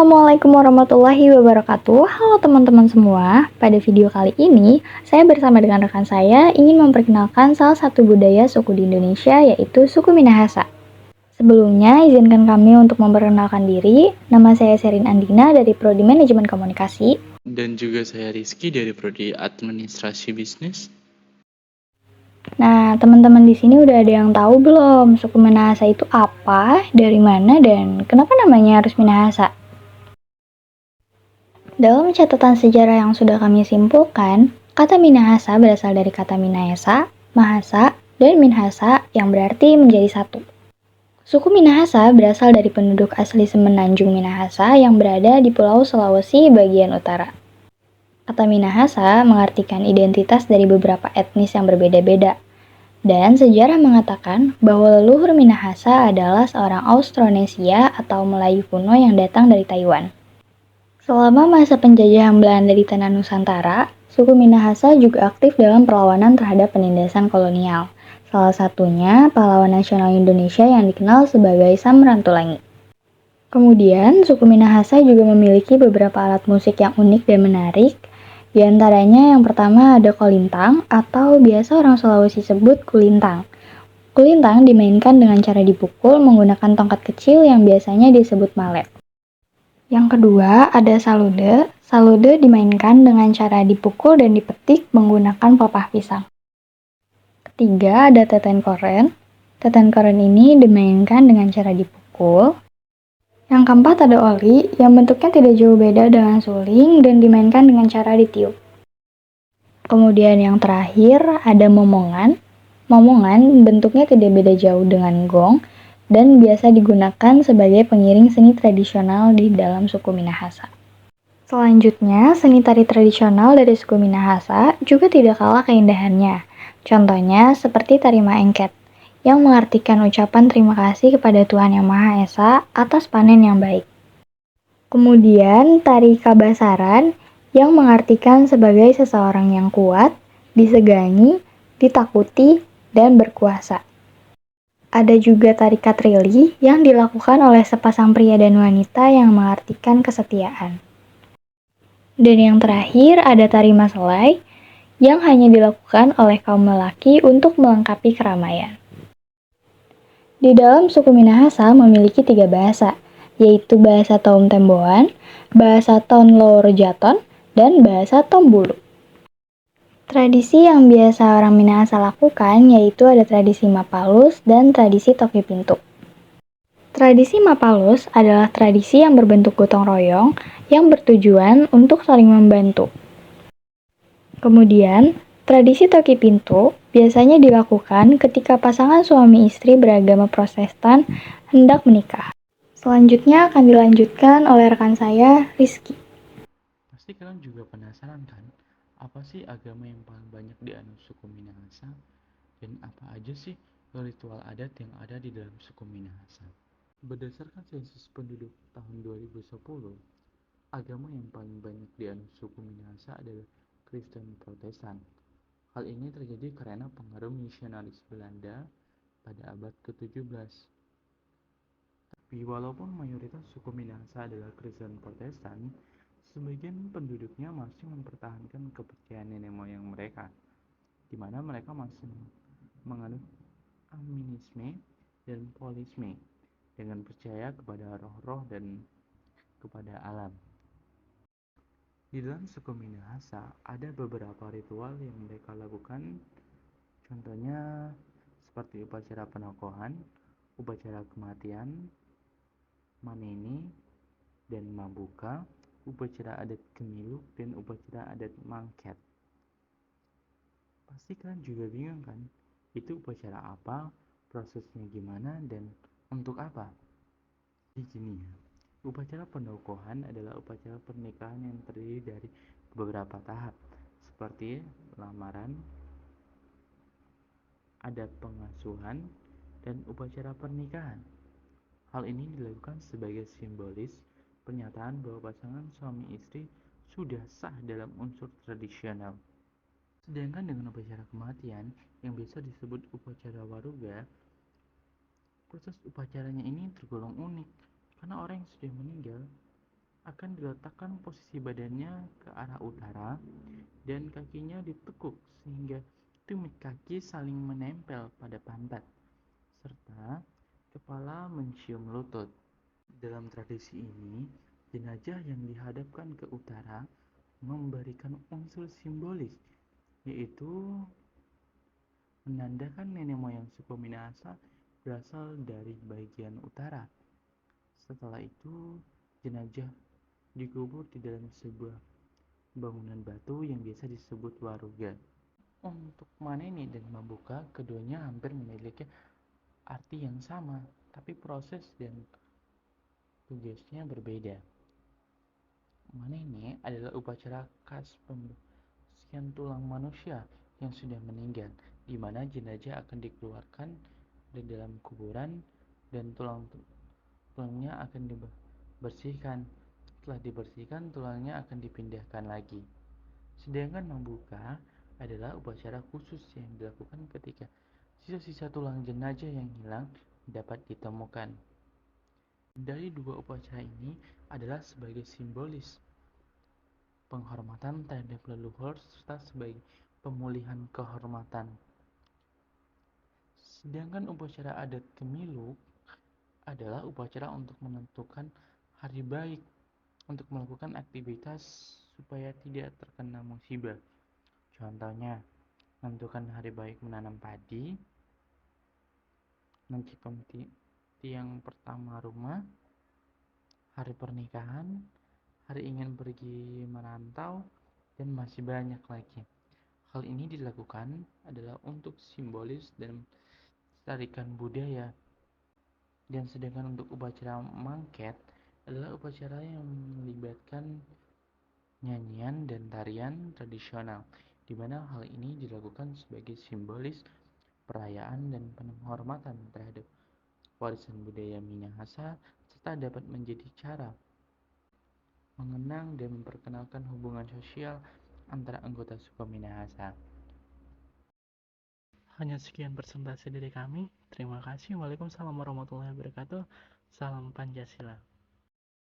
Assalamualaikum warahmatullahi wabarakatuh. Halo teman-teman semua. Pada video kali ini, saya bersama dengan rekan saya ingin memperkenalkan salah satu budaya suku di Indonesia, yaitu suku Minahasa. Sebelumnya, izinkan kami untuk memperkenalkan diri. Nama saya Sherin Andina dari Prodi Manajemen Komunikasi. Dan juga saya Rizky dari Prodi Administrasi Bisnis. Nah, teman-teman di sini udah ada yang tahu belum suku Minahasa itu apa, dari mana, dan kenapa namanya harus Minahasa? Dalam catatan sejarah yang sudah kami simpulkan, kata Minahasa berasal dari kata Minahasa, Mahasa, dan Minhasa yang berarti menjadi satu. Suku Minahasa berasal dari penduduk asli Semenanjung Minahasa yang berada di Pulau Sulawesi bagian utara. Kata Minahasa mengartikan identitas dari beberapa etnis yang berbeda-beda. Dan sejarah mengatakan bahwa leluhur Minahasa adalah seorang Austronesia atau Melayu kuno yang datang dari Taiwan. Selama masa penjajahan Belanda di tanah Nusantara, suku Minahasa juga aktif dalam perlawanan terhadap penindasan kolonial. Salah satunya pahlawan nasional Indonesia yang dikenal sebagai Sam Ratulangi. Kemudian, suku Minahasa juga memiliki beberapa alat musik yang unik dan menarik. Di antaranya yang pertama ada kolintang atau biasa orang Sulawesi sebut kulintang. Kulintang dimainkan dengan cara dipukul menggunakan tongkat kecil yang biasanya disebut malet. Yang kedua, ada salude. Salude dimainkan dengan cara dipukul dan dipetik menggunakan pelepah pisang. Ketiga, ada teten koren. Teten koren ini dimainkan dengan cara dipukul. Yang keempat, ada oli, yang bentuknya tidak jauh beda dengan suling dan dimainkan dengan cara ditiup. Kemudian yang terakhir, ada momongan. Momongan bentuknya tidak beda jauh dengan gong, dan biasa digunakan sebagai pengiring seni tradisional di dalam suku Minahasa. Selanjutnya, seni tari tradisional dari suku Minahasa juga tidak kalah keindahannya. Contohnya seperti tari maengket, yang mengartikan ucapan terima kasih kepada Tuhan Yang Maha Esa atas panen yang baik. Kemudian, tari kabasaran, yang mengartikan sebagai seseorang yang kuat, disegani, ditakuti, dan berkuasa. Ada juga tari katrili yang dilakukan oleh sepasang pria dan wanita yang mengartikan kesetiaan. Dan yang terakhir ada tari maselai yang hanya dilakukan oleh kaum lelaki untuk melengkapi keramaian. Di dalam suku Minahasa memiliki 3 bahasa, yaitu bahasa Taum Temboan, bahasa Ton Loro Jaton, dan bahasa Tombulu. Tradisi yang biasa orang Minahasa lakukan yaitu ada tradisi Mapalus dan tradisi Toki Pintu. Tradisi Mapalus adalah tradisi yang berbentuk gotong royong yang bertujuan untuk saling membantu. Kemudian, tradisi Toki Pintu biasanya dilakukan ketika pasangan suami istri beragama Protestan hendak menikah. Selanjutnya akan dilanjutkan oleh rekan saya, Rizky. Pasti kalian juga penasaran kan, apa sih agama yang paling banyak dianut suku Minahasa? Dan apa aja sih ritual adat yang ada di dalam suku Minahasa? Berdasarkan sensus penduduk tahun 2010, agama yang paling banyak dianut suku Minahasa adalah Kristen Protestan. Hal ini terjadi karena pengaruh misionaris Belanda pada abad ke-17. Tapi walaupun mayoritas suku Minahasa adalah Kristen Protestan, sebagian penduduknya masih mempertahankan kepercayaan nenek moyang mereka, di mana mereka masih menganut animisme dan polisme dengan percaya kepada roh-roh dan kepada alam. Di dalam suku Minahasa ada beberapa ritual yang mereka lakukan, contohnya seperti upacara penokohan, upacara kematian, maneni, dan mambuka, upacara adat Gemiluk, dan upacara adat Mangket. Pasti kalian juga bingung kan, itu upacara apa, prosesnya gimana, dan untuk apa? Jadi gini ya, upacara penokohan adalah upacara pernikahan yang terdiri dari beberapa tahap, seperti lamaran, adat pengasuhan, dan upacara pernikahan. Hal ini dilakukan sebagai simbolis pernyataan bahwa pasangan suami istri sudah sah dalam unsur tradisional. Sedangkan dengan upacara kematian yang biasa disebut upacara waruga, proses upacaranya ini tergolong unik karena orang yang sudah meninggal akan diletakkan posisi badannya ke arah utara dan kakinya ditekuk sehingga tumit kaki saling menempel pada pantat, serta kepala mencium lutut. Dalam tradisi ini, jenazah yang dihadapkan ke utara memberikan unsur simbolis, yaitu menandakan nenek moyang suku Minahasa berasal dari bagian utara. Setelah itu, jenazah dikubur di dalam sebuah bangunan batu yang biasa disebut waruga. Untuk maneni dan membuka, keduanya hampir memiliki arti yang sama, tapi proses dan tugasnya berbeda. Maneni adalah upacara khas pembersihan tulang manusia yang sudah meninggal, di mana jenazah akan dikeluarkan dari dalam kuburan dan tulangnya akan dibersihkan. Setelah dibersihkan, tulangnya akan dipindahkan lagi. Sedangkan membuka adalah upacara khusus yang dilakukan ketika sisa-sisa tulang jenazah yang hilang dapat ditemukan. Dari dua upacara ini adalah sebagai simbolis penghormatan terhadap leluhur serta sebagai pemulihan kehormatan. Sedangkan upacara adat Kemiluk adalah upacara untuk menentukan hari baik untuk melakukan aktivitas supaya tidak terkena musibah. Contohnya, menentukan hari baik menanam padi, mencipem tiang pertama rumah, hari pernikahan, hari ingin pergi merantau, dan masih banyak lagi. Hal ini dilakukan adalah untuk simbolis dan melestarikan budaya. Dan sedangkan untuk upacara mangket adalah upacara yang melibatkan nyanyian dan tarian tradisional, di mana hal ini dilakukan sebagai simbolis perayaan dan penghormatan terhadap warisan budaya Minahasa, serta dapat menjadi cara mengenang dan memperkenalkan hubungan sosial antara anggota suku Minahasa. Hanya sekian presentasi dari kami. Terima kasih. Waalaikumsalam warahmatullahi wabarakatuh. Salam Pancasila.